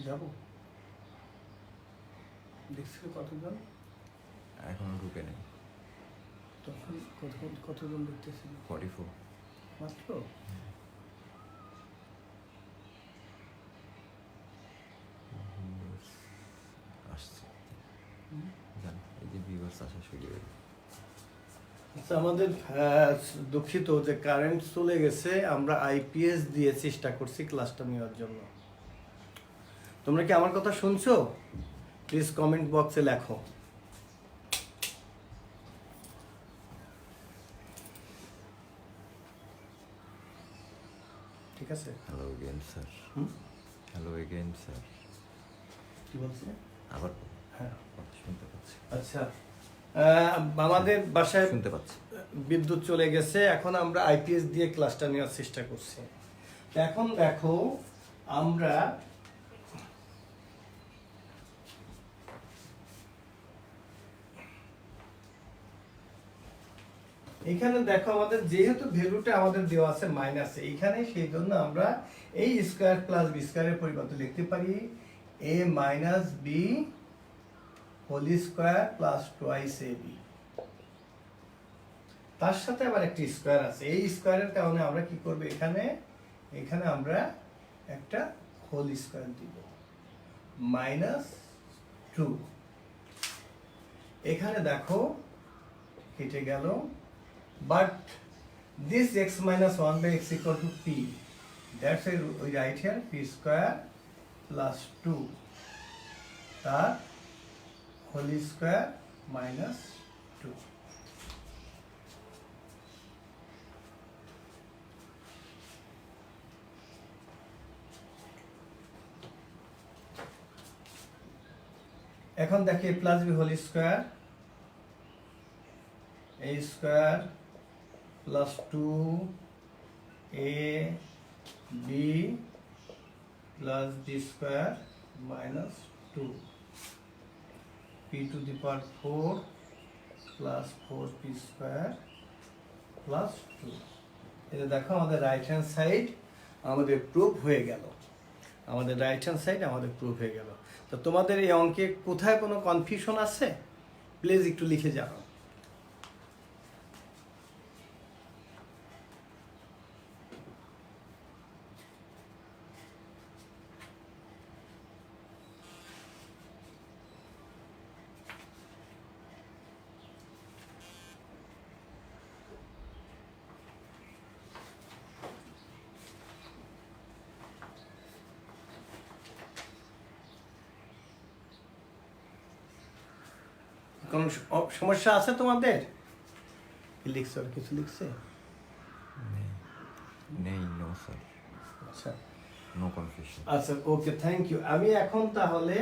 যাবো দেখছিল কতজন এখনো ঢুকে নেই। তখন কতজন দেখতেছিল 44 মাত্র আসছে, জান এই যে ভিউয়ার্স আসা শুরু হয়ে গেছে। আচ্ছা আমাদের দুঃখিত যে কারেন্ট চলে গেছে, আমরা আইপিএস দিয়ে চেষ্টা করছি ক্লাসটা নেওয়ার জন্য। তোমরা কি আমার কথা শুনছো? প্লিজ কমেন্ট বক্সে লেখো। ঠিক আছে, hello again sir. Hello again sir. কি বলছে আবার হ্যাঁ কথা শুনতে পাচ্ছি। আচ্ছা আমাদের বাসায় শুনতে পাচ্ছি। বিদ্যুৎ চলে গেছে, এখন আমরা আইপিএস দিয়ে ক্লাসটা নেওয়ার চেষ্টা করছি। এখন দেখো আমরা এখানে দেখো আমাদের যেহেতু ভ্যালুটা আমাদের দেওয়া আছে মাইনাসে এইখানে, সেই জন্য আমরা এই স্কয়ার প্লাস বি স্কয়ারের পরিবর্তে লিখতে পারি a minus b whole square plus twice a b. তার সাথে আবার একটি স্কয়ার আছে, এই স্কয়ারের কারণে আমরা কি করব, এখানে এখানে আমরা একটা হোল স্কয়ার দিব মাইনাস 2। এখানে দেখো কেটে গেল, but this x minus 1 by x equal to p, that's why we write here p square plus 2 তার whole square minus 2। এখন দেখি plus b whole square a square plus 2ab plus b square minus 2 p to the power 4 plus 4p square plus 2। এটা দেখো আমাদের right hand side আমাদের proof হয়ে গেল, আমাদের রাইট হ্যান্ড সাইড আমাদের প্রুফ হয়ে গেল। তো তোমাদের এই অঙ্কে কোথায় কোনো কনফিউশন আছে প্লিজ একটু লিখে জানাও। কোনো সমস্যা আছে তোমাদের? লিখছো আর কিছু লিখছে? নেই, নো স্যার। আচ্ছা নো কনফিউশন। আচ্ছা ওকে, থ্যাংক ইউ। আমি এখন তাহলে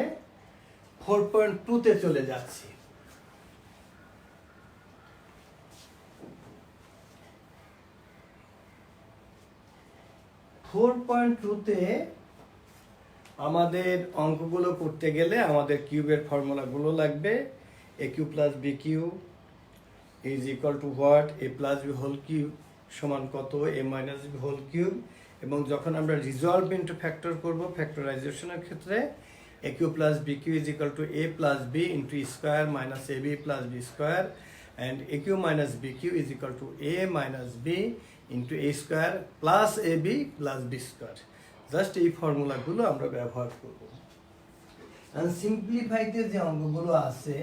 4.2 তে চলে যাচ্ছি। 4.2 তে আমাদের অঙ্কগুলো করতে গেলে আমাদের কিউবের ফর্মুলাগুলো লাগবে। A cube plus b cube is equal to what, a plus b whole cube সমান কত, a minus b whole cube. এবং যখন আমরা রিজলভ ইন্টু ফ্যাক্টর করব ফ্যাক্টরাইজেশনের ক্ষেত্রে a cube plus b cube is equal to a plus b into square minus a b plus b square, and a cube minus b cube is equal to a minus b into a square plus A b plus b square. Just এই ফর্মুলাগুলো আমরা ব্যবহার করব। আর সিম্পলিফাইতে যে অঙ্কগুলো আছে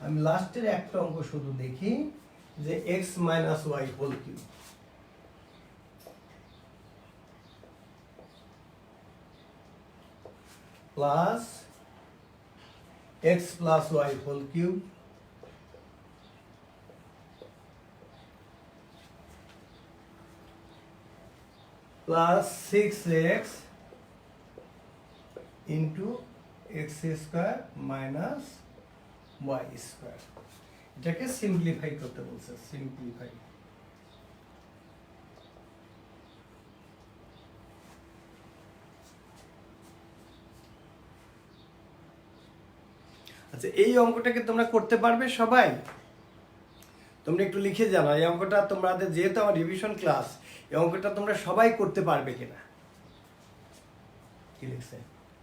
আমি লাস্টের একটা অঙ্ক শুধু দেখি, যে x minus y whole cube, plus x plus y whole cube plus 6x into x square minus y square. এটাকে সিম্পলিফাই করতে বলছে, সিম্পলিফাই। আচ্ছা এই অঙ্কটাকে তোমরা করতে পারবে সবাই? তোমরা একটু লিখে জানো এই অঙ্কটা তোমাদের, যেহেতু আমার রিভিশন ক্লাস, এই অঙ্কটা তোমরা সবাই করতে পারবে কিনা? কি লিখছে?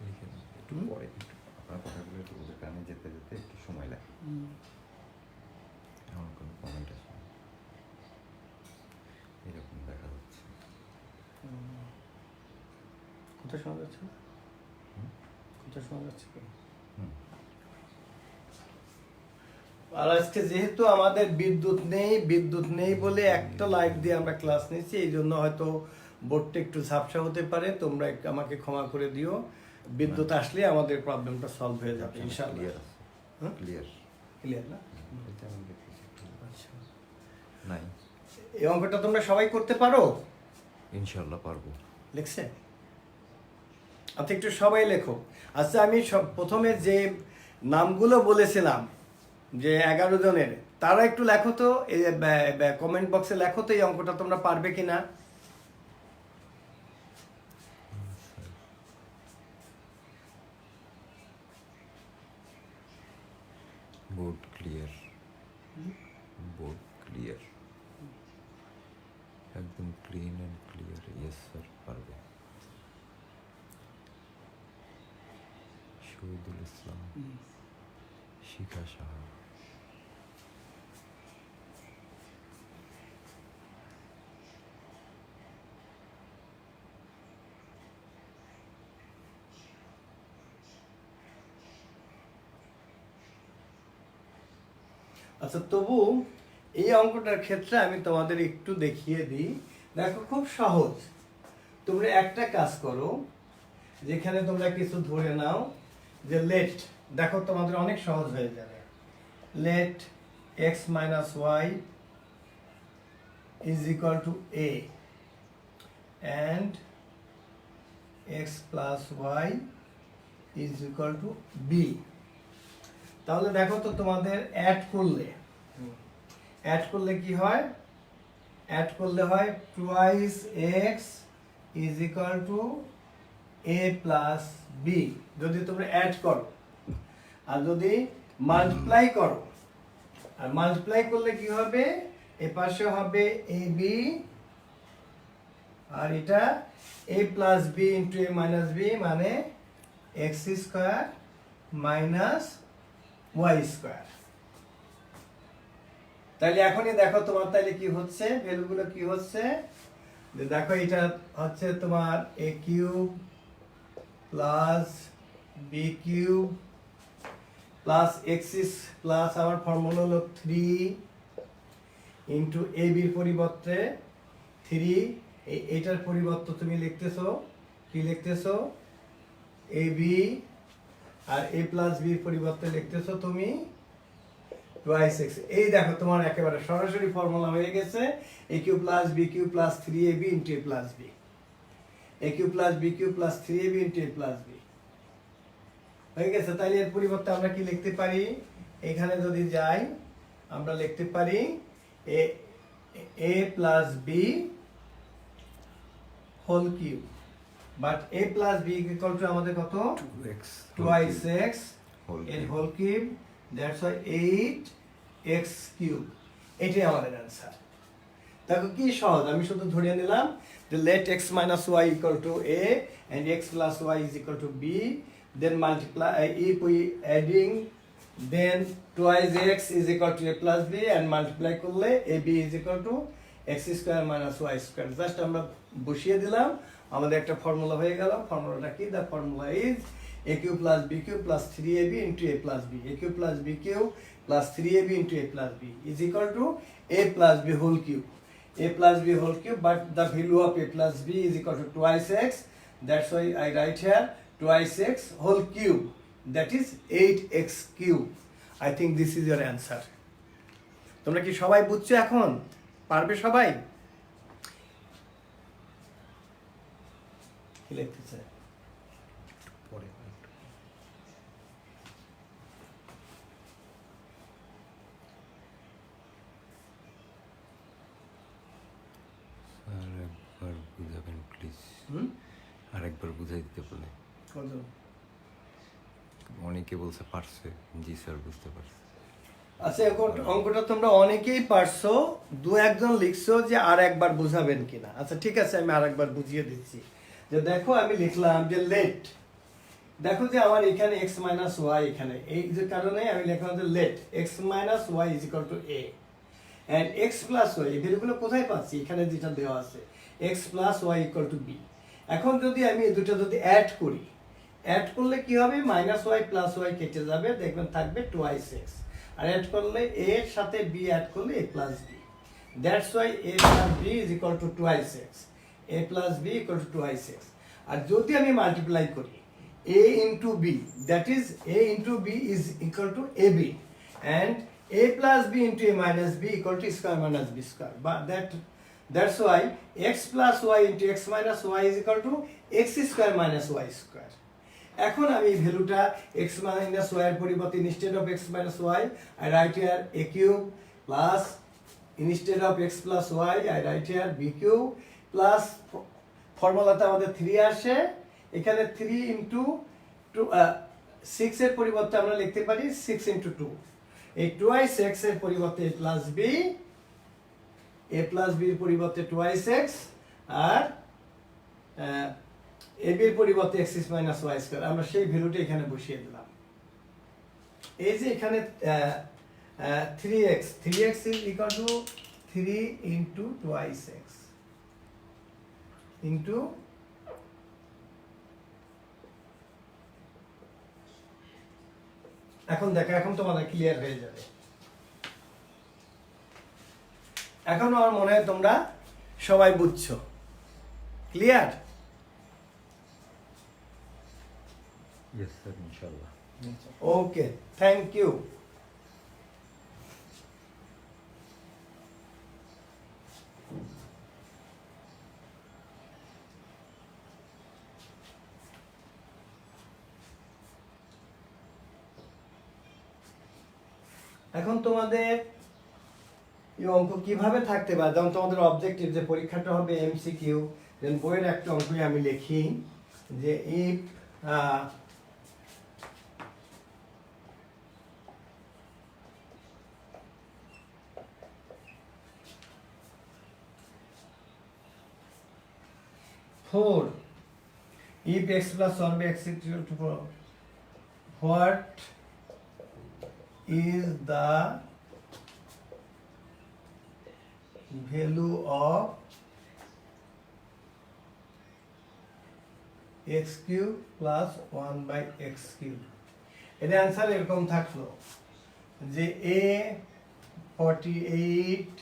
এখানে একটু পরে একটু আপনার কথাগুলো একটু ওদের কানে যেতে যেতে একটু সময় লাগে এমন কোনো কমেন্ট আসে না। এরকম দেখা যাচ্ছে। কোথায় শোনা যাচ্ছে? হুম? কোথায় শোনা যাচ্ছে? হুম। আর আজকে যেহেতু আমাদের বিদ্যুৎ নেই বলে একটা লাইট দিয়ে আমরা ক্লাস নিচ্ছি, এই জন্য হয়তো বোর্ডটা একটু ঝাপসা হতে পারে, তোমরা একটু আমাকে ক্ষমা করে দিও। বিদ্যুৎ আসলে আমাদের প্রবলেমটা সলভ হয়ে যাবে ইনশাআল্লাহ। ক্লিয়ার আছে। হ্যাঁ? ক্লিয়ার। ক্লিয়ার না? এটা আমি দেখতেছি একটু। আচ্ছা, নাই, এই অঙ্কটা তোমরা সবাই করতে পারো? ইনশাল্লাহ পারবো। লিখছে? আচ্ছা, একটু সবাই লেখো। আচ্ছা, আমি সব প্রথমে যে নামগুলো বলেছিলাম যে 11 জনের, তারা একটু লেখো তো, এই কমেন্ট বক্সে লেখো তো এই অঙ্কটা তোমরা পারবে কিনা। বোর্ড ক্লিয়ার, বোর্ড ক্লিয়ার, একদম clean and clear. Yes sir, পারবে। শহীদুল ইসলাম, শিখা সাহা, আচ্ছা, তবু এই অঙ্কটার ক্ষেত্রে আমি তোমাদের একটু দেখিয়ে দিই। দেখো, খুব সহজ। তোমরা একটা কাজ করো, যেখানে তোমরা কিছু ধরে নাও যে লেট, দেখো তোমাদের অনেক সহজ হয়ে যাবে। Let x minus y is equal to a and x plus y is equal to b. তাহলে দেখো তো, তোমাদের অ্যাড করলে কি হয়? অ্যাড করলে হয় twice x is equal to a plus b, যদি তোমরা অ্যাড করো। আর যদি মাল্টিপ্লাই করো, আর মাল্টিপ্লাই করলে কি হবে? এ পাশে হবে এ বি, আর এটা a plus b into a minus b, মানে x square minus y square. তাহলে এখনই দেখো তোমার তাহলে কি হচ্ছে, ভ্যালুগুলো কি হচ্ছে, যে দেখো এটা হচ্ছে তোমার a cube plus b cube plus x plus আমার ফর্মুলা হলো 3 ইন্টু এ বির পরিবর্তে 3, এটার পরিবর্তে তুমি লিখতেছো কি? লিখতেছো এ বি, আর এ প্লাস বির পরিবর্তে লিখতেছো তুমি টুয়াইস এক্স। এই দেখো তোমার একেবারে সরাসরি ফর্মুলা হয়ে গেছে, a cube plus b cube plus 3ab into a plus b, a cube plus b cube plus 3ab into a plus b হয়ে গেছে। তাহলে এর পরিবর্তে আমরা কি লিখতে পারি? এখানে যদি যাই, আমরা লিখতে পারি a plus b whole cube, but a plus b equal to আমাদের কত? 2x টুয়াইস এক্স এর whole whole cube, that's why 8x cube. এটাই আমাদের অ্যান্সার। দেখো কি সহজ, আমি শুধু ধরে নিলাম যে let x minus y equal to a and x plus y is equal to b, then multiply, if we adding, then twice x is equal to a plus b, and multiply করলে ab is equal to x square minus y square। Just আমরা বসিয়ে দিলাম, আমাদের একটা formula হয়ে গেল। ফর্মুলাটা কি? The formula is a cube plus b cube plus 3ab into a plus b, a cube plus b cube plus 3ab into a plus b is equal to a plus b whole cube, a plus b whole cube, but the value of a plus b is equal to twice x, that's why I write here twice x whole cube, that is 8x cube. I think this is your answer. তোমরা কি সবাই বুঝছো? এখন পারবে সবাই? কি লিখতেছে? পরে আরেকবার বুঝাবেন প্লিজ। আরেকবার বুঝাই দিতে বলে। কত? অনেকে বলছে পারছে, জি স্যার বুঝতে পারছে। আচ্ছা, অঙ্কটা তোমরা অনেকেই পারছো, দু একজন লিখছো যে আর একবার বুঝাবেন কিনা। আচ্ছা ঠিক আছে, আমি আর একবার বুঝিয়ে দিচ্ছি। যে দেখো, আমি লিখলাম যে দেখো যে আমার এখানে x মাইনাস ওয়াই, এখানে এই যে কারণে আমি লেখা হচ্ছে let x minus y is equal to a and x plus y, এই ভ্যালুগুলো কোথায় পাচ্ছি? এখানে যেটা দেওয়া আছে x plus y equal to b। এখন যদি আমি এই দুটো যদি অ্যাড করি, অ্যাড করলে কি হবে? মাইনাস ওয়াই প্লাস ওয়াই কেটে যাবে, দেখবেন থাকবে টুয়াইস এক্স। আর অ্যাড করলে a এর সাথে b অ্যাড করলে a plus b। That's why a plus b is equal to twice x, a plus b equal to twice x. আর যদি আমি মাল্টিপ্লাই করি a into b, that is a into b is equal to ab, and a plus b into a minus b equal to square minus b square. But that's why x plus y into x minus y is equal to x square minus y square. এখন আমি ভ্যালুটা x minus y এর পরিবর্তে instead of x minus y I write here a cube plus instead of x plus y I write here b cube plus ফর্মুলাতে আমাদের 3 আসে, এখানে 3 into 6 এর পরিবর্তে আমরা লিখতে পারি 6 ইন্টু 2। এই টুয়াইস এক্স এর পরিবর্তে a plus b, a plus b এর পরিবর্তে টুয়াইস এক্স, আর a b এর পরিবর্তে x মাইনাস ওয়াই স্কয়ার। আমরা সেই ভ্যালুটা এখানে বসিয়ে দিলাম। এই যে এখানে 3x is equal to 3 into twice x into এখন দেখো, এখন তোমাদের ক্লিয়ার হয়ে যাবে। এখন আমার মনে হয় তোমরা সবাই বুঝছো, ক্লিয়ার? ইয়েস স্যার, ইনশাআল্লাহ। ওকে, থ্যাংক ইউ। এখন তোমাদের এই অঙ্ক কিভাবে থাকতে পারে, যেমন তোমাদের অবজেক্টিভ যে পরীক্ষাটা হবে এমসিকিউ, দেন বইয়ের একটা অঙ্কই আমি লিখি যে if four, if x plus 1 by x is equal to 4, what is the value of x cube plus 1 by x cube? এর অ্যান্সার এরকম থাকলো যে a 48,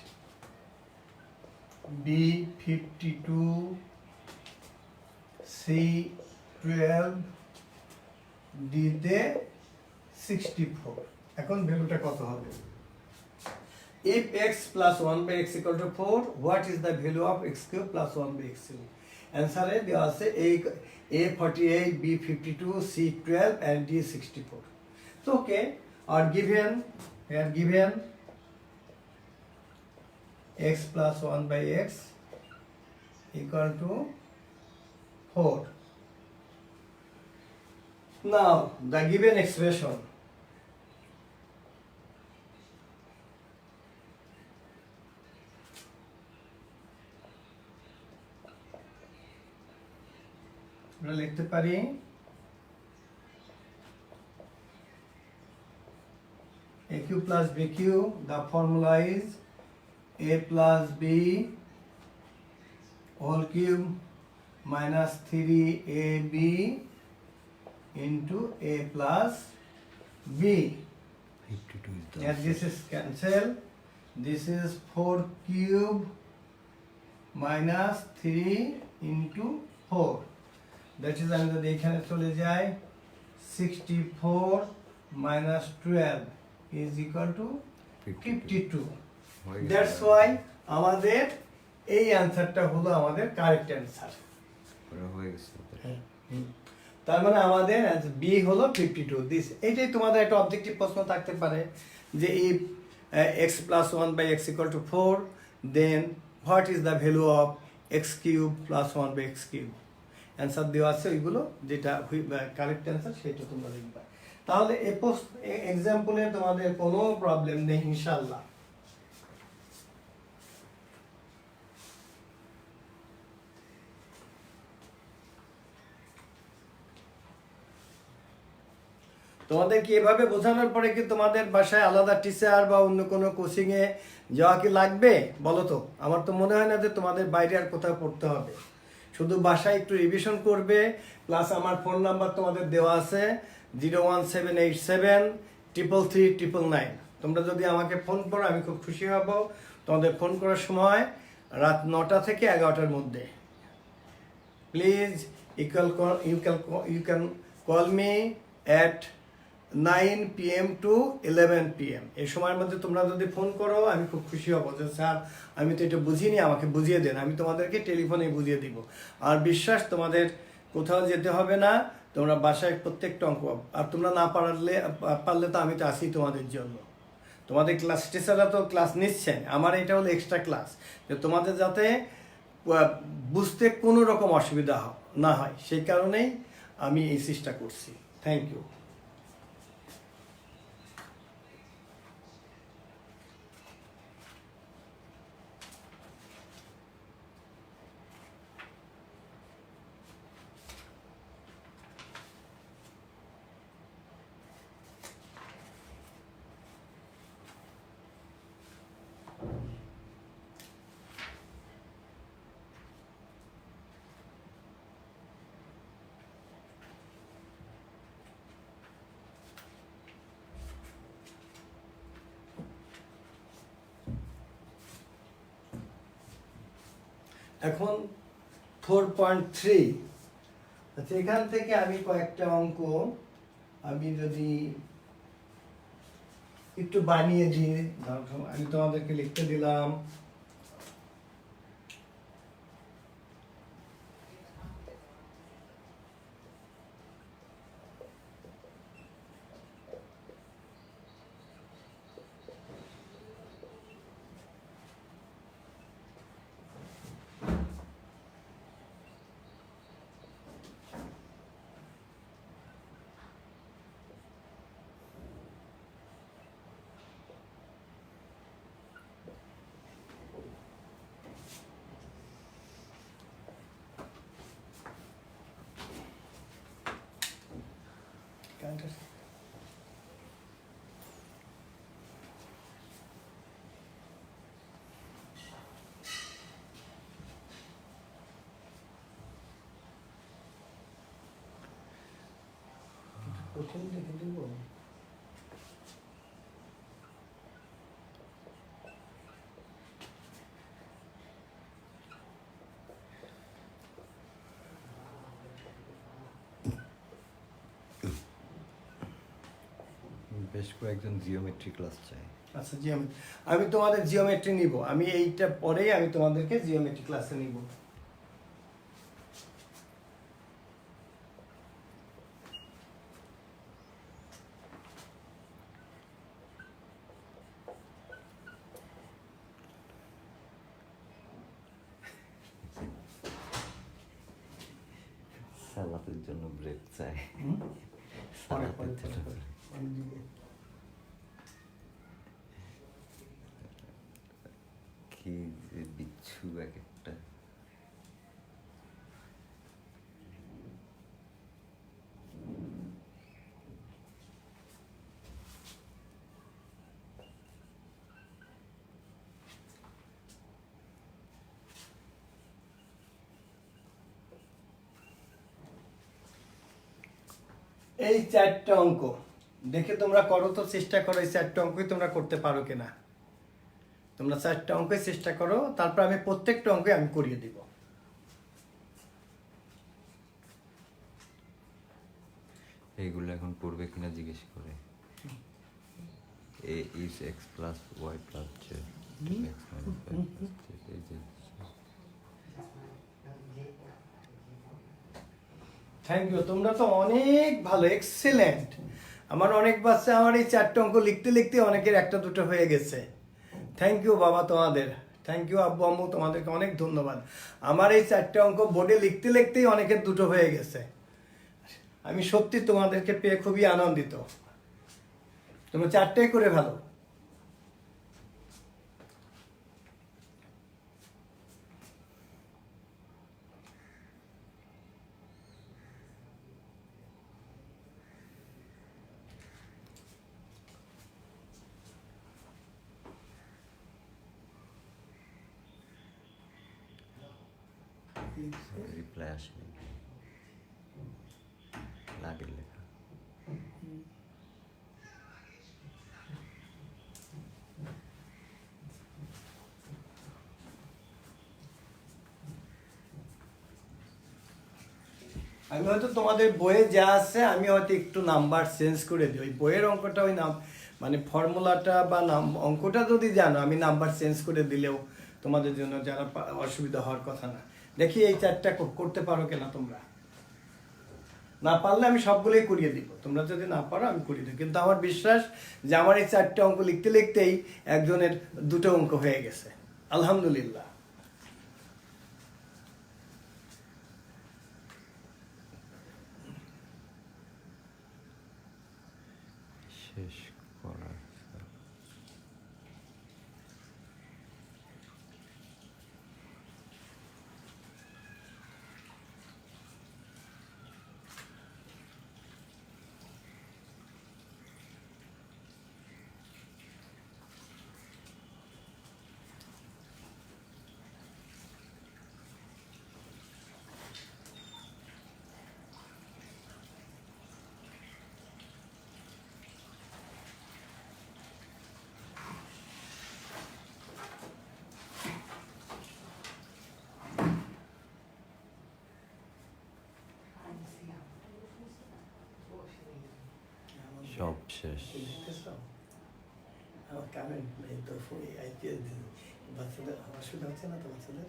b 52, c 12, d তে 64। এখন ভ্যালুটা কত হবে? If x plus 1 by x equal to 4, what is the value of x cube plus 1 by x cube? অ্যান্সারে দেওয়া আছে a 48, b 52, c 12 and d 64. So okay, are given x plus 1 by x equal to 4. Now the given expression আমরা লিখতে পারি a cube plus b cube, the formula is a plus b whole cube minus 3ab into a plus b, 52 is the and this is cancel, this is 4 cube minus 3 into 4, that is আমি যদি এখানে চলে যাই 64 minus 12 is equal to 52. That's why আমাদের এই অ্যান্সারটা হলো আমাদের কারেক্ট অ্যান্সার। হয়ে গেছে। তার মানে আমাদের বি হলো 52। দিস এইটাই তোমাদের একটা অবজেক্টিভ প্রশ্ন থাকতে পারে যে if x plus 1 by x equal to 4, then what is the value of x cube plus 1 by x cube? Answer দেওয়া আছে ওইগুলো, যেটা কারেক্ট অ্যান্সার সেটা তোমরা লিখবা। তাহলে এক্সাম্পলে তোমাদের কোনো প্রবলেম নেই ইনশাআল্লাহ। তোমাদের কি এভাবে বোঝানোর পরে কি তোমাদের বাসায় আলাদা টিচার বা অন্য কোনো কোচিংয়ে যাওয়া কি লাগবে বলো তো? আমার তো মনে হয় না যে তোমাদের বাইরে আর কোথাও পড়তে হবে। শুধু বাসায় একটু রিভিশন করবে, প্লাস আমার ফোন নাম্বার তোমাদের দেওয়া আছে 01787 333 999। তোমরা যদি আমাকে ফোন করো আমি খুব খুশি হব। তোমাদের ফোন করার সময় রাত 9টা থেকে 11টার মধ্যে। Please you can call me at 9 p.m. to 11 p.m. এই সময়ের মধ্যে তোমরা যদি ফোন করো আমি খুব খুশি হব যে স্যার আমি তো এটা বুঝিনি, আমাকে বুঝিয়ে দেন। আমি তোমাদেরকে টেলিফোনে বুঝিয়ে দিব। আর বিশ্বাস, তোমাদের কোথাও যেতে হবে না, তোমরা বাসায় প্রত্যেকটা অঙ্ক, আর তোমরা না পারলে তো আমি তো আছি তোমাদের জন্য। তোমাদের ক্লাস টিচাররা তো ক্লাস নিচ্ছেন, আমার এটা হলো এক্সট্রা ক্লাস, যে তোমাদের যাতে বুঝতে কোনো রকম অসুবিধা না হয়, সেই কারণেই আমি এই চেষ্টা করছি। Thank you. এখন 4.3, আচ্ছা এখান থেকে আমি কয়েকটা অঙ্ক আমি যদি একটু বানিয়ে দিই, আমি তোমাদেরকে লিখতে দিলাম। প্রথম দেখে দিব। বেশ কয়েকজন জিওমেট্রি ক্লাস চাই। আচ্ছা জিওমেট্রি, আমি তোমাদের জিওমেট্রি নিব। আমি এইটা পরেই আমি তোমাদেরকে জিওমেট্রি ক্লাসে নিব। সালাতের জন্য ব্রেক চাই। পরে সালাতের জন্য আমি দিব। কি যে বিচ্ছু এক একটা। এই 4টা অঙ্ক দেখে তোমরা করো তো, চেষ্টা করো এই 4টা অঙ্কই তোমরা করতে পারো কিনা। তোমরা 4টা অঙ্কই চেষ্টা করো, তারপর আমি প্রত্যেকটা অঙ্কে আমি করিয়ে দিব। এইগুলো এখন পড়বে কিনা জিজ্ঞেস করে। a is x plus y plus z x minus y plus z এই যে থ্যাংক ইউ, তোমরা তো অনেক ভালো, এক্সেলেন্ট। আমার অনেক বাচ্চা আমার এই 4টা অঙ্ক লিখতে লিখতে অনেকের একটা দুটো হয়ে গেছে। থ্যাংক ইউ বাবা তোমাদের, থ্যাংক ইউ আব্বু আম্মু, তোমাদেরকে অনেক ধন্যবাদ। আমার এই 4টা অঙ্ক বোর্ডে লিখতে লিখতেই অনেকের দুটো হয়ে গেছে। আমি সত্যি তোমাদেরকে পেয়ে খুবই আনন্দিত। তোমরা 4টাই করে ভালো। রিপ্লাই আসেনি, লাগের লেখা। আমি হয়তো তোমাদের বইয়ে যা আছে আমি হয়তো একটু নাম্বার চেঞ্জ করে দিই, ওই বইয়ের অঙ্কটা ওই নাম মানে ফর্মুলাটা বা নাম অঙ্কটা যদি জানো আমি নাম্বার চেঞ্জ করে দিলেও তোমাদের জন্য যারা অসুবিধা হওয়ার কথা না। দেখি এই চারটা করতে পারো কিনা তোমরা। না পারলে আমি সবগুলোই করিয়ে দিব, তোমরা যদি না পারো আমি করিয়ে দিব। কিন্তু আমার বিশ্বাস যে আমার এই চারটে অঙ্ক লিখতে লিখতেই একজনের দুটো অঙ্ক হয়ে গেছে, আলহামদুলিল্লাহ। শেষ করা সব শেষ। আমার কানে তো বাচ্চাদের অসুবিধা হচ্ছে না তো বাচ্চাদের?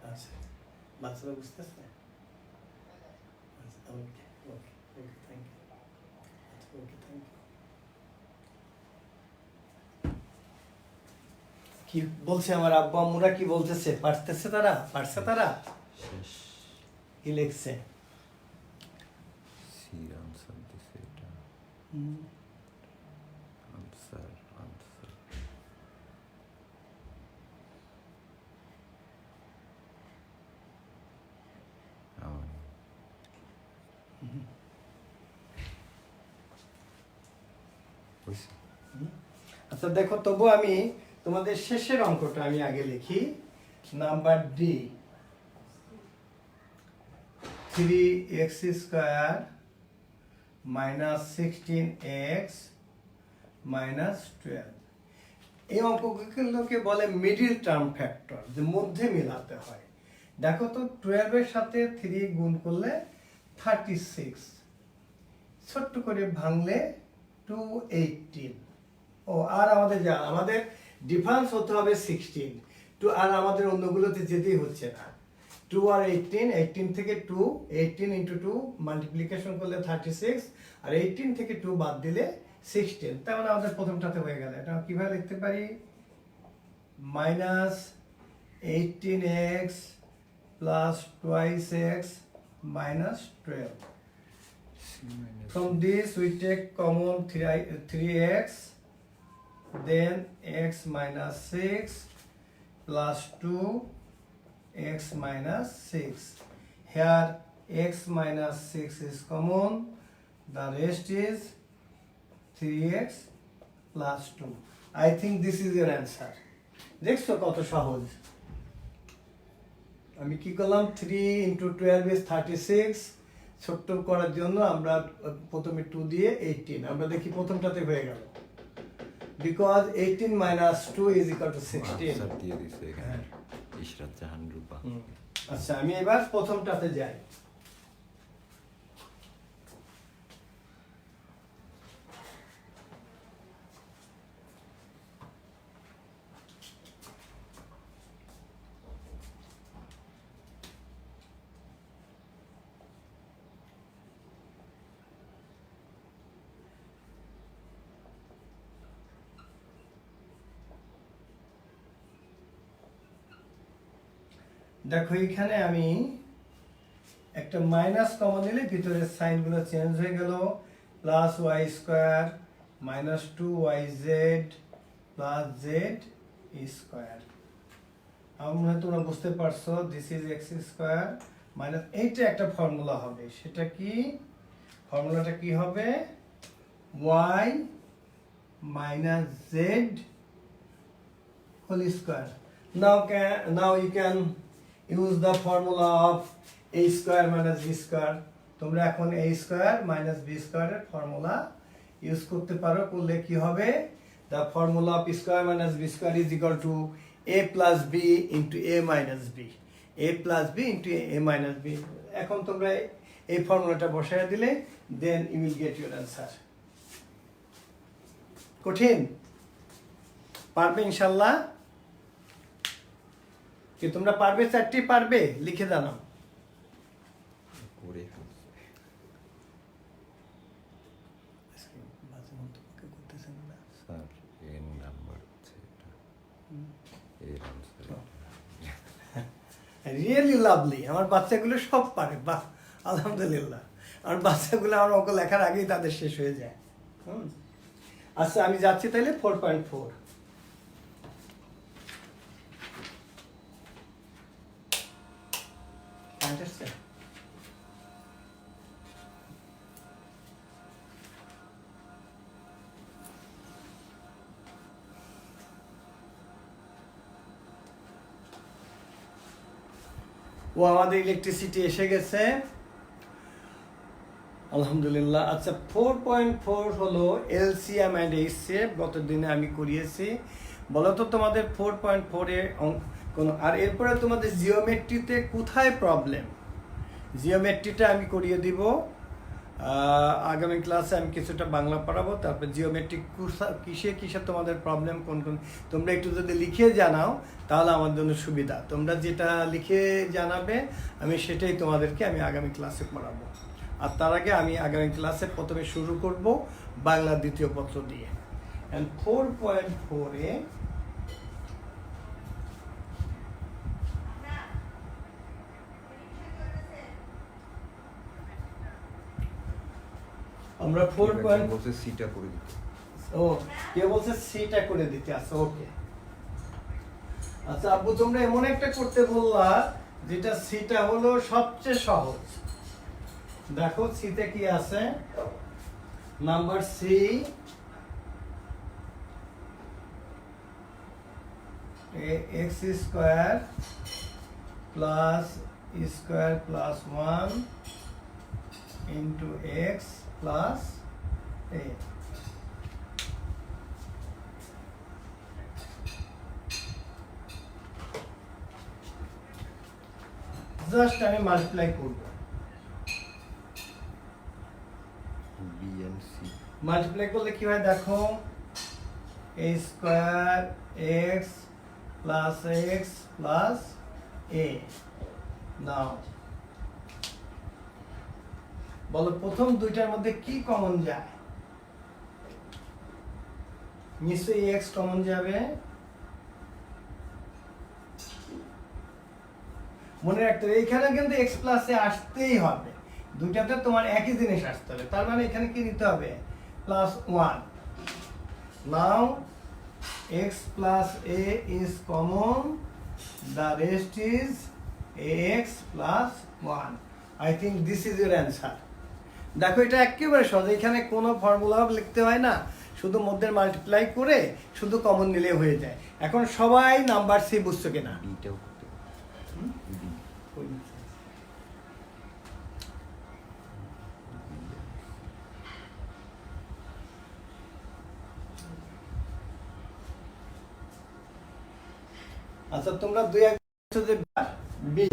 আচ্ছা, বাচ্চারা বুঝতেছে? ওকে ওকে ওকে, থ্যাংক ইউ। আচ্ছা, ওকে, থ্যাংক ইউ। কি বলছে আমার আব্বু আম্মুরা, কি বলতেছে? পারতেছে তারা? পারছে তারা? শেষ। কি লিখছে? সির আনসার দিছে এটা। আনসার আনসার বুঝছি। আচ্ছা দেখো, তবু আমি তোমাদের শেষের অঙ্কটা আমি আগে লিখি। Number D, 3x² minus 16x minus 12। এই অঙ্কগুলোকে বলে মিডিল টার্ম ফ্যাক্টর, যে মধ্যে মিলাতে হয়। দেখো তো 12 এর সাথে 3 গুণ করলে 36, ছোট্ট করে ভাঙলে 218। ও আর আমাদের ডিফারেন্স হতে হবে 16 টু, আর আমাদের অন্যগুলোতে যেতেই হচ্ছে না। 2 আর 18, 18 থেকে 2, 18 ইন্টু 2 মাল্টিপ্লিকেশন করলে 36, আর 18 থেকে 2 বাদ দিলে 16। তার মানে আমাদের প্রথমটাতে হয়ে গেল। এটা কিভাবে লিখতে পারি? Minus 18x plus twice x minus 12। From this we take common 3x, then x minus 6 plus 2x minus 6. Here x minus 6 is common, the rest is 3x plus 2. I think this is your answer. দেখছো কত সহজ। আমি কি করলাম, 3 into 12 is 36। ছোট্ট করার জন্য আমরা প্রথমে 2 দিয়ে 18, আমরা দেখি প্রথমটাতে হয়ে গেল। Because 18 minus 2 is equal to 16. Answer দিয়ে দিছে এখানে ইশরাত জাহান রূপা। আচ্ছা, আমি এবার প্রথমটাতে যাই। দেখো এখানে আমি একটা মাইনাস কমন নিলে ভিতরের সাইনগুলো চেঞ্জ হয়ে গেল। Plus y square minus 2yz plus z square. আমরা তোমরা বুঝতে পারছো, this is x square minus এইটা একটা ফর্মুলা হবে, সেটা কি ফর্মুলাটা কি হবে? y minus z whole square. Now you can use the formula of a square minus b square. তোমরা এখন a square minus b square এর ফর্মুলা ইউজ করতে পারো। করলে কি হবে? The formula of square minus b square is equal to a plus b into a minus b. a plus b into a minus b. এখন তোমরা এই ফর্মুলাটা বসায় দিলে then you will get your answer. কঠিন? পারবে ইনশাল্লাহ? কি তোমরা পারবে? চারটি পারবে? লিখে জানাও। করে স্যার এর নাম্বার হচ্ছে এটা, এর আনসার রিয়েলি লাভলি। আমার বাচ্চাগুলো সব পারে, বাহ আলহামদুলিল্লাহ। আমার বাচ্চাগুলো আমার অঙ্ক লেখার আগেই তাদের শেষ হয়ে যায়। আচ্ছা আমি যাচ্ছি তাহলে 4.4। ও আমাদের ইলেকট্রিসিটি এসে গেছে আলহামদুলিল্লাহ। আচ্ছা 4.4 হলো এলসিএম অ্যান্ড এইচসিএফ, গত দিনে আমি করিয়েছি। বলো তো তোমাদের 4.4 এ কোনো, আর এরপরে তোমাদের জিওমেট্রিতে কোথায় প্রবলেম, জিওমেট্রিটা আমি করিয়ে দিব। আগামী ক্লাসে আমি কিছুটা বাংলা পড়াবো, তারপর জিওমেট্রি কিসে কিসে তোমাদের প্রবলেম, কোন কোন তোমরা একটু যদি লিখে জানাও তাহলে আমার জন্য সুবিধা। তোমরা যেটা লিখে জানাবে আমি সেটাই তোমাদেরকে আমি আগামী ক্লাসে পড়াবো। আর তার আগে আমি আগামী ক্লাসে প্রথমে শুরু করব বাংলা দ্বিতীয় পত্র দিয়ে। 4.4 এ আমরা 4. বলছে সিটা করে দিতে। ও কে বলছে সিটা করে দিতে? আচ্ছা ওকে। আচ্ছা আব্বু তোমরা এমন একটা করতে বললা যেটা সিটা হলো সবচেয়ে সহজ। দেখো সিতে কি আছে, number c x square plus square plus 1 into x plus a. Just আমি মাল্টিপ্লাই করব, বি এন্ড সি মাল্টিপ্লাই করলে কি হয় দেখো, a square x plus a. Now বলো প্রথম দুইটার মধ্যে কি কমন যায়? নিশ্চয়ই এক্স কমন যাবে। মনে রাখতে হবে এখানে কিন্তু এক্স প্লাসে আসতেই হবে, দুইটাতে তোমার একই জিনিস আসতে হবে। তার মানে এখানে কি নিতে হবে? +1। নাও x plus a is common, the rest is ax plus 1. I think this is your answer. দেখো এটা একেবারে সহজ, এখানে কোনো ফর্মুলা লিখতে হয় না, শুধু মধ্যে মাল্টিপ্লাই করে শুধু কমন নিলে হয়ে যায়। এখন সবাই নাম্বার সি বুঝছো কিনা? বিটাও করতে বি আচ্ছা তোমরা দুই এক যে বি,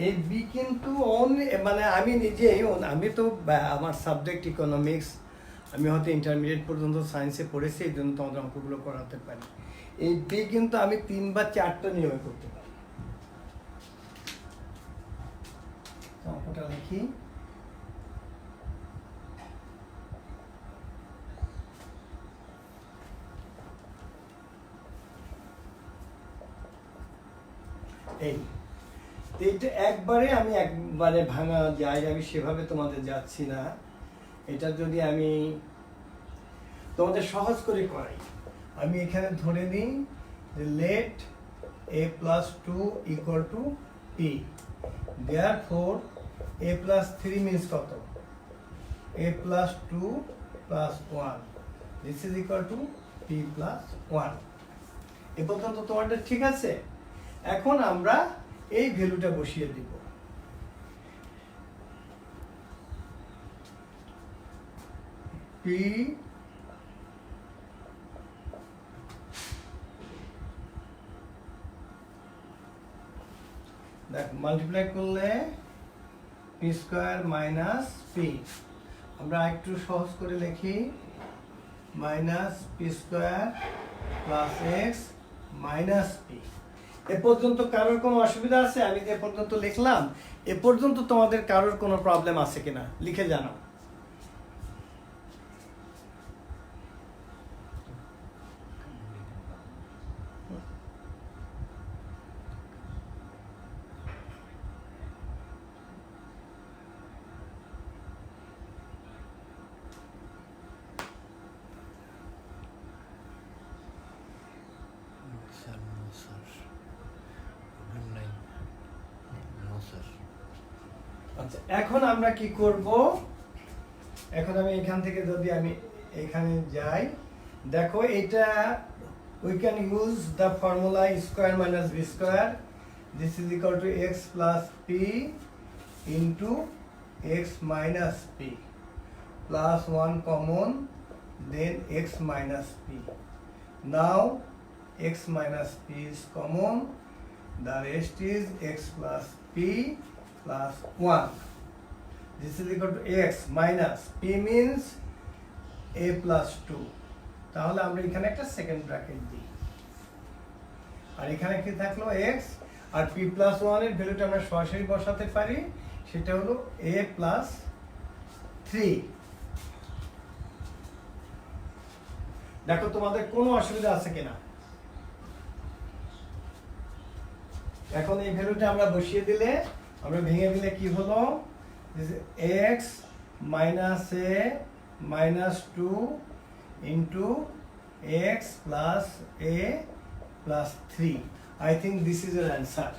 এই বি কিন্তু মানে আমি নিজেই, আমি তো আমার সাবজেক্ট ইকোনমিক্স, আমি হয়তো ইন্টারমিডিয়েট পর্যন্ত সায়েন্সে পড়েছি, এই জন্য তোমাদের অঙ্কগুলো করাতে পারি। এই বি কিন্তু আমি 3 বা 4টা নিয়মে করতে পারি। অঙ্কটা লিখি, এই তো এটা একবারে ভাঙা যায়, আমি সেভাবে তোমাদের যাচ্ছি না। এটা যদি আমি তোমাদের সহজ করে করাই, আমি এখানে ধরে নিই যে late a plus 2 equal to p, therefore a plus 3 means কত, a plus 2 plus 1, this is equal to p plus 1। এ পর্যন্ত তোমাদের ঠিক আছে? এখন আমরা এই ভ্যালুটা বসিয়ে দিব। p দেখ মাল্টিপ্লাই করলে পি স্কোয়ার মাইনাস পি, আমরা একটু সহজ করে লিখি minus p square plus x minus p. এ পর্যন্ত কারোর কোনো অসুবিধা আছে? আমি যে পর্যন্ত লিখলাম এ পর্যন্ত তোমাদের কারোর কোনো প্রবলেম আছে কিনা লিখে জানাও। আচ্ছা, এখন আমরা কি করব? এখন আমি এখান থেকে যদি আমি এখানে যাই, দেখো এটা we can use the formula square minus b square, this is equal to x plus p into x minus p, plus 1 common, then x minus p. Now x minus p is common, the rest is x plus p plus 1. This is equal to x minus p means a plus 2. তাহলে আমরা এখানে একটা second bracket দিই, আর এখানে কি থাকলো x, আর p plus 1 এর ভ্যালুটা আমরা সরাসরি বসাতে পারি, সেটা হলো a plus 3। দেখো তোমাদের কোনো অসুবিধা আছে কিনা? এখন এই ভ্যালুটা আমরা বসিয়ে দিলে, আমরা ভেঙে দিলে কি হলো, x minus a minus 2 into x plus a plus 3. I think this is your answer.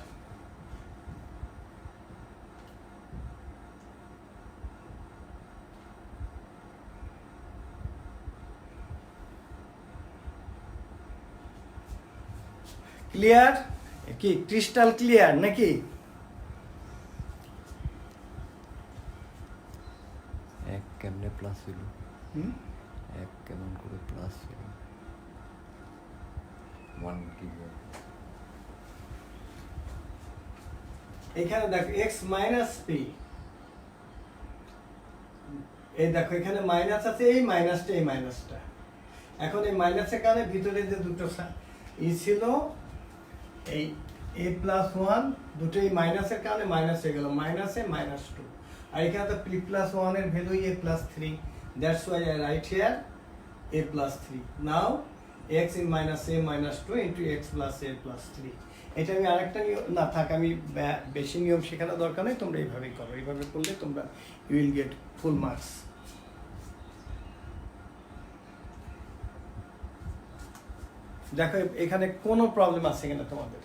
Clear? কি ক্রিস্টাল ক্লিয়ার নাকি? এক কেমনে প্লাস হইল? এক কেমন করে প্লাস হইল? 1 কি এখানে দেখো x মাইনাস p, এই দেখো এখানে মাইনাস আছে, এই মাইনাসটা এই মাইনাসটা, এখন এই মাইনাসের কারণে ভিতরে যে দুটো ই ছিল এই a প্লাস 1, দুটোই মাইনাসের কারণে মাইনাস হয়ে গেল, মাইনাসে মাইনাস 2, আর এখানে তো p প্লাস 1 এর value a plus 3, that's why I right here a plus 3। Now x in minus a minus 2 into x plus a plus 3। এটা আমি আরেকটা নিয়ম না থাক, আমি বেশি নিয়ম শেখানোর দরকার নেই, তোমরা এইভাবেই করো, এইভাবে করলে তোমরা you will get full marks. দেখো এখানে কোনো প্রবলেম আছে কিনা তোমাদের?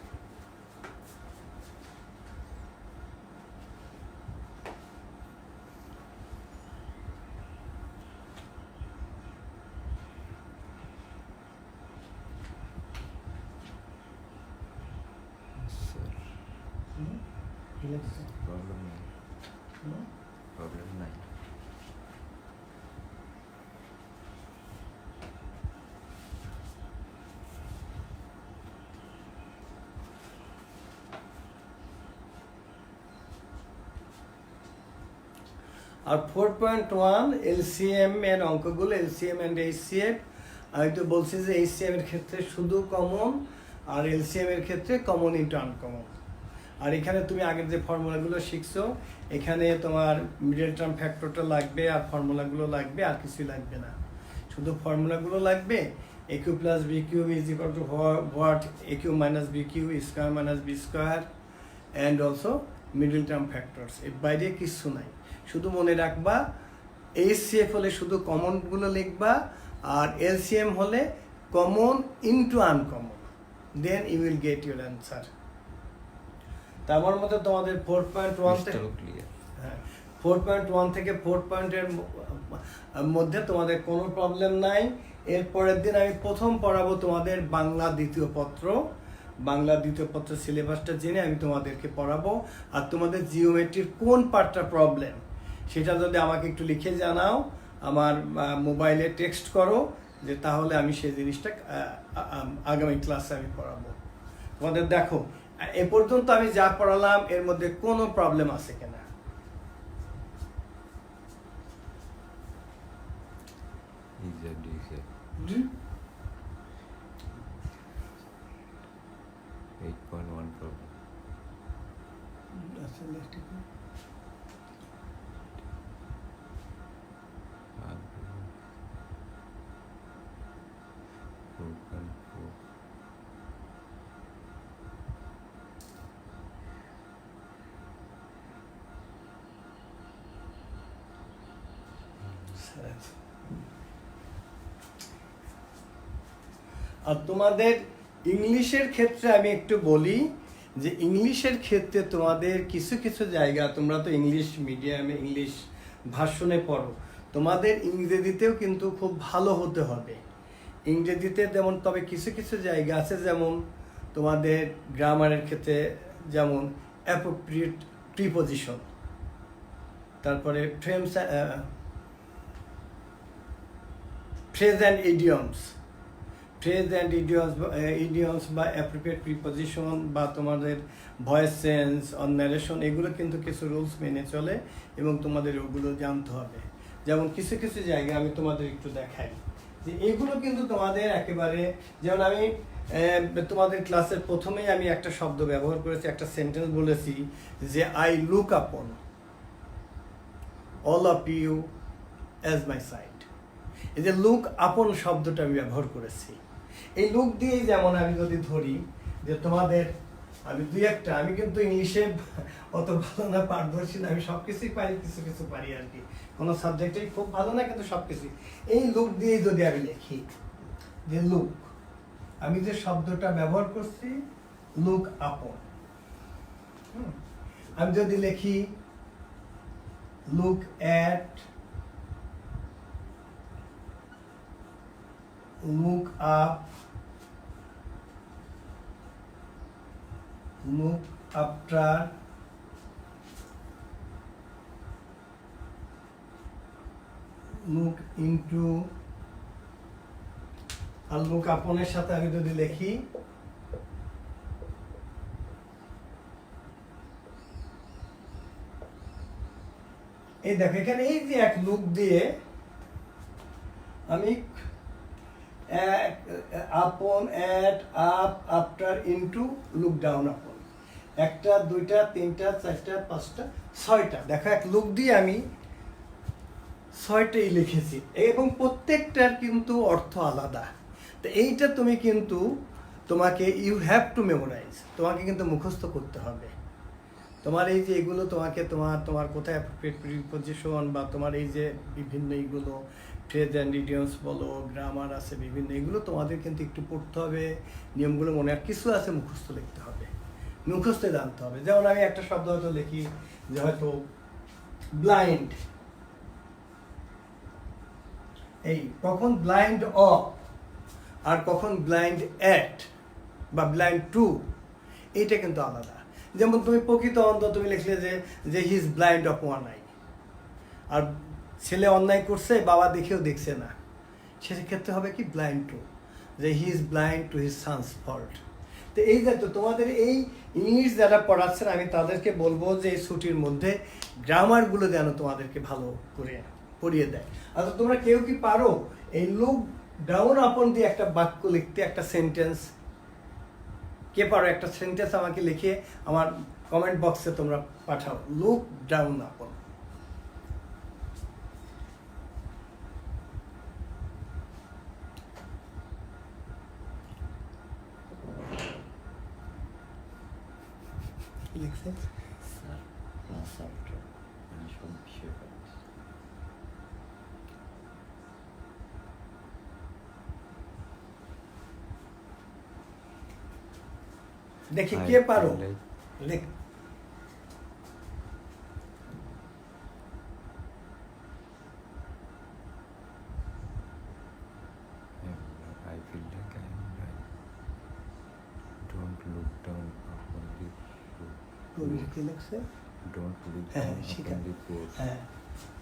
প্রবলেম নাই, প্রবলেম নাই। আর 4.1 এলসিএম এর অঙ্কগুলো, এলসিএম এন্ড এইচসিএফ, আমি তো বলছি যে এইচসিএম এর ক্ষেত্রে শুধু কমন, আর এলসিএম এর ক্ষেত্রে কমন ইনটু আনকমন। আর এখানে তুমি আগের যে ফর্মুলাগুলো শিখছো, এখানে তোমার মিডল টার্ম ফ্যাক্টরটা লাগবে, আর ফর্মুলাগুলো লাগবে, আর কিছুই লাগবে না, শুধু ফর্মুলাগুলো লাগবে। a cube plus b cube is equal to what, a cube minus b cube square minus b square, and also middle term factors, এর বাইরে কিছু নাই। শুধু মনে রাখবা এইচসিএফ হলে শুধু কমনগুলো লিখবা, আর এলসিএম হলে common into uncommon, then you will get your answer. তা আমার মতে তোমাদের 4.1 থেকে ক্লিয়ার। হ্যাঁ 4.1 থেকে 4 মধ্যে তোমাদের কোনো প্রবলেম নাই। এর পরের দিন আমি প্রথম পড়াবো তোমাদের বাংলা দ্বিতীয় পত্র। বাংলা দ্বিতীয় পত্র সিলেবাসটা জেনে আমি তোমাদেরকে পড়াবো। আর তোমাদের জিওমেট্রির কোন পার্টটা প্রবলেম সেটা যদি আমাকে একটু লিখে জানাও, আমার মোবাইলে টেক্সট করো, যে তাহলে আমি সেই জিনিসটা আগামী ক্লাসে আমি পড়াবো তোমাদের। দেখো এ পর্যন্ত আমি যা পড়ালাম এর মধ্যে কোনো প্রবলেম আছে কিনা? EZ 8.1 problem. আর তোমাদের ইংলিশের ক্ষেত্রে আমি একটু বলি যে ইংলিশের ক্ষেত্রে তোমাদের কিছু কিছু জায়গা, তোমরা তো ইংলিশ মিডিয়ামে ইংলিশ ভার্সনে পড়ো, তোমাদের ইংরেজিতেও কিন্তু খুব ভালো হতে হবে। ইংরেজিতে যেমন, তবে কিছু কিছু জায়গা আছে যেমন তোমাদের গ্রামারের ক্ষেত্রে, যেমন অ্যাপ্রোপ্রিয়েট প্রিপোজিশন, তারপরে ফ্রেজ অ্যান্ড ইডিয়মস, ইডিয়মস বা অ্যাপ্রোপ্রিয়েট প্রিপোজিশন বা তোমাদের ভয়েস চেঞ্জ অন ন্যারেশন, এগুলো কিন্তু কিছু রুলস মেনে চলে এবং তোমাদের ওগুলো জানতে হবে। যেমন কিছু কিছু জায়গা আমি তোমাদের একটু দেখাই যে এগুলো কিন্তু তোমাদের একেবারে, যেমন আমি তোমাদের ক্লাসের প্রথমেই আমি একটা শব্দ ব্যবহার করেছি, একটা সেন্টেন্স বলেছি যে I look upon all of you as my side. এই যে লুক আপন শব্দটা আমি ব্যবহার করেছি। এই লুক দিয়েই যেমন আমি যদি ধরি যে তোমাদের, আমি দুই একটা, আমি কিন্তু ইংলিশে অত ভালো না, পারদর্শী না, আমি সব কিছুই পারি, কিছু কিছু পারি আর কি, কোনো সাবজেক্টেই খুব ভালো না, কিন্তু সব কিছুই। এই লুক দিয়েই যদি আমি লিখি যে লুক, আমি যে শব্দটা ব্যবহার করছি লুক আপন, আমি যদি লিখি look at, look up, look after, look into, আর look upon এর সাথে আমি যদি লিখি এই দেখো এখানে এই যে এক লুক দিয়ে আমি আপন, at, up, after, into, look down আপন, একটা, দুইটা, তিনটা, চারটা, পাঁচটা, ছয়টা, দেখো এক লুক দিয়ে আমি ছয়টাই লিখেছি এবং প্রত্যেকটার কিন্তু অর্থ আলাদা। তো এইটা তুমি কিন্তু তোমাকে ইউ হ্যাভ টু মেমোরাইজ, তোমাকে কিন্তু মুখস্থ করতে হবে। তোমার এই যে এগুলো তোমাকে তোমার কোথায় অ্যাপ্রোপ্রিয়েট প্রিপোজিশন বা তোমার এই যে বিভিন্ন এইগুলো ফ্রেজ অ্যান্ড ইডিয়মস বলো, গ্রামার আছে বিভিন্ন, এগুলো তোমাদের কিন্তু একটু পড়তে হবে, নিয়মগুলো মনে, আর কিছু আছে মুখস্থ লিখতে হবে, মুখস্থ জানতে হবে। যেমন আমি একটা শব্দ হয়তো লিখি যে হয়তো ব্লাইন্ড, এই কখন ব্লাইন্ড অফ আর কখন ব্লাইন্ড অ্যাট বা ব্লাইন্ড টু, এইটা কিন্তু আলাদা। যেমন তুমি প্রকৃত অন্ধ, তুমি লিখলে যে he is blind of one eye, আর ছেলে অন্যায় করছে, বাবা দেখেও দেখছে না, সেক্ষেত্রে হবে কি ব্লাইন্ড টু, যে he is blind to his son's fault. তো এই যে তোমাদের এই ইংলিশ যারা পড়াচ্ছেন, আমি তাদেরকে বলবো যে এই ছুটির মধ্যে গ্রামারগুলো যেন তোমাদেরকে ভালো করে পড়িয়ে দেয়। আচ্ছা তোমরা কেউ কি পারো এই লুক ডাউন আপন দিয়ে একটা বাক্য লিখতে, একটা সেন্টেন্স? কে পারো? একটা সেন্টেন্স আমাকে লিখে আমার কমেন্ট বক্সে তোমরা পাঠাও, লুক ডাউন আপন। লিখছে? স্যার ক্লাস আফটার মানে সব বিষয় পাচ্ছি। দেখি কে পারো লেখ। I feel like I am right. Don't look down upon the poor. কি লিখছে? Don't look হ্যাঁ, down Shikha. upon the poor. হ্যাঁ,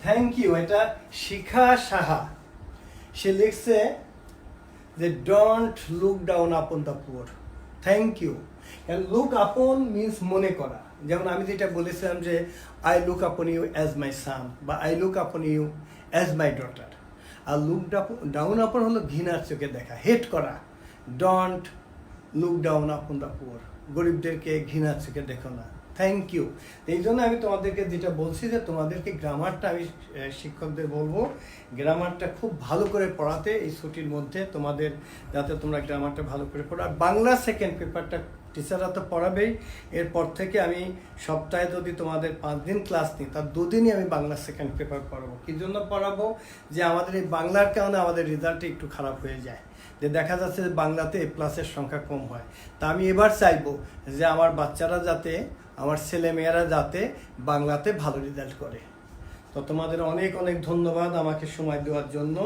থ্যাংক ইউ। এটা শিখা সাহা, সে লিখছে যে don't look down upon the poor. Thank you. Look upon means মনে করা। যেমন আমি যেটা বলেছিলাম যে I look upon you as my son বা I look upon you as my daughter. আর লুক ডাউন আপন হলো ঘৃণার চোখে দেখা, হেট করা। Don't look down upon the poor, গরিবদেরকে ঘৃণার চোখে দেখো না। Thank you. এই জন্য আমি তোমাদেরকে যেটা বলছি যে তোমাদেরকে গ্রামারটা আমি শিক্ষকদের বলবো গ্রামারটা খুব ভালো করে পড়াতে এই ছুটির মধ্যে তোমাদের, যাতে তোমরা গ্রামারটা ভালো করে পড়ো। আর বাংলা সেকেন্ড পেপারটা টিচাররা তো পড়াবেই, এরপর থেকে আমি সপ্তাহে যদি তোমাদের 5 দিন ক্লাস নিই তার 2 দিনই আমি বাংলা সেকেন্ড পেপার পড়াবো। কী জন্য পড়াবো? যে আমাদের এই বাংলার কারণে আমাদের রেজাল্টটা একটু খারাপ হয়ে যায়, যে দেখা যাচ্ছে যে বাংলাতে এ প্লাসের সংখ্যা কম হয়। তা আমি এবার চাইবো যে আমার বাচ্চারা যাতে, আমার ছেলে মেয়েরা যাতে বাংলাতে ভালো রেজাল্ট করে। তো তোমাদের অনেক অনেক ধন্যবাদ আমাকে সময় দেওয়ার জন্য।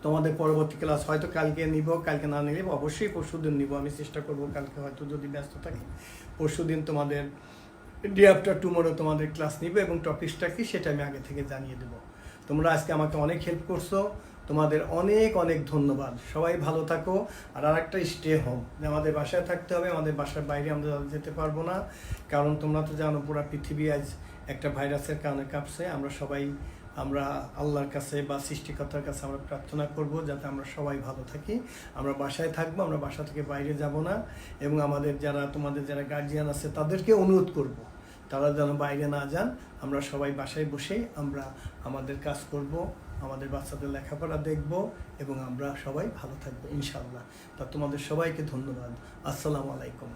তোমাদের পরবর্তী ক্লাস হয়তো কালকে নিব, কালকে না নিলে অবশ্যই পরশুদিন নিব। আমি চেষ্টা করব কালকে হয়তো যদি ব্যস্ত থাকি পরশুদিন তোমাদের ডে আফটার টুমোরো তোমাদের ক্লাস নিব এবং টপিকসটা কি সেটা আমি আগে থেকে জানিয়ে দেবো। তোমরা আজকে আমাকে অনেক হেল্প করছো, তোমাদের অনেক অনেক ধন্যবাদ। সবাই ভালো থাকো। আর আরেকটা স্টে হোম, যে আমাদের বাসায় থাকতে হবে, আমাদের বাসার বাইরে আমরা যেতে পারবো না, কারণ তোমরা তো জানো পুরো পৃথিবী আজ একটা ভাইরাসের কারণে কাঁপছে। আমরা আল্লাহর কাছে বা সৃষ্টিকর্তার কাছে আমরা প্রার্থনা করব যাতে আমরা সবাই ভালো থাকি। আমরা বাসায় থাকবো, আমরা বাসা থেকে বাইরে যাব না। এবং আমাদের যারা, তোমাদের যারা গার্জিয়ান আছে তাদেরকে অনুরোধ করব তারা যেন বাইরে না যান। আমরা সবাই বাসায় বসেই আমরা আমাদের কাজ করব, আমাদের বাচ্চাদের লেখাপড়া দেখব এবং আমরা সবাই ভালো থাকবো ইনশাআল্লাহ। তা তোমাদের সবাইকে ধন্যবাদ। আসসালামু আলাইকুম।